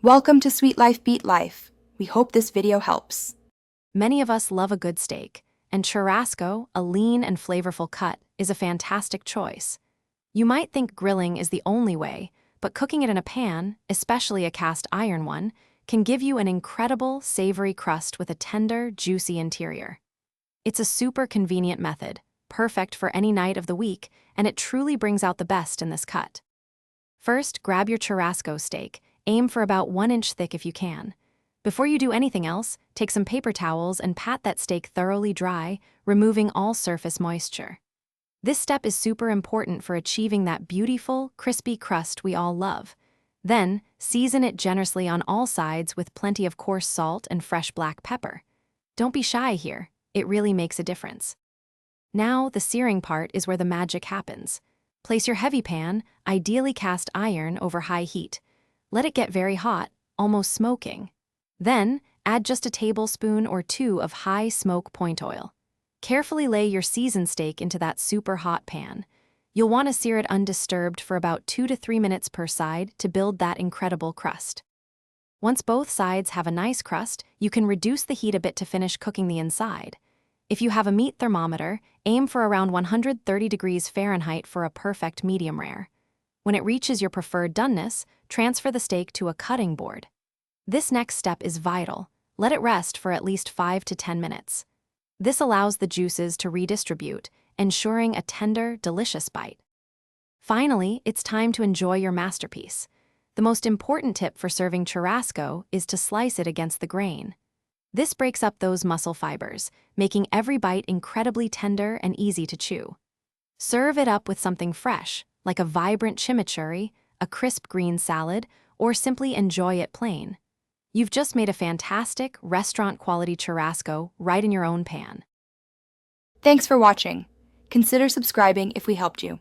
Welcome to Sweet Life Beat Life. We hope this video helps. Many of us love a good steak, and churrasco, a lean and flavorful cut, is a fantastic choice. You might think grilling is the only way, but cooking it in a pan, especially a cast iron one, can give you an incredible, savory crust with a tender, juicy interior. It's a super convenient method, perfect for any night of the week, and it truly brings out the best in this cut. First, grab your churrasco steak. Aim for about 1 inch thick if you can. Before you do anything else, take some paper towels and pat that steak thoroughly dry, removing all surface moisture. This step is super important for achieving that beautiful, crispy crust we all love. Then, season it generously on all sides with plenty of coarse salt and fresh black pepper. Don't be shy here, it really makes a difference. Now, the searing part is where the magic happens. Place your heavy pan, ideally cast iron, over high heat. Let it get very hot, almost smoking. Then, add just a tablespoon or 2 of high smoke point oil. Carefully lay your seasoned steak into that super hot pan. You'll want to sear it undisturbed for about 2 to 3 minutes per side to build that incredible crust. Once both sides have a nice crust, you can reduce the heat a bit to finish cooking the inside. If you have a meat thermometer, aim for around 130 degrees Fahrenheit for a perfect medium rare. When it reaches your preferred doneness, transfer the steak to a cutting board. This next step is vital. Let it rest for at least 5 to 10 minutes. This allows the juices to redistribute, ensuring a tender, delicious bite. Finally, it's time to enjoy your masterpiece. The most important tip for serving churrasco is to slice it against the grain. This breaks up those muscle fibers, making every bite incredibly tender and easy to chew. Serve it up with something fresh, like a vibrant chimichurri, a crisp green salad, or simply enjoy it plain. You've just made a fantastic, restaurant-quality churrasco right in your own pan. Thanks for watching. Consider subscribing if we helped you.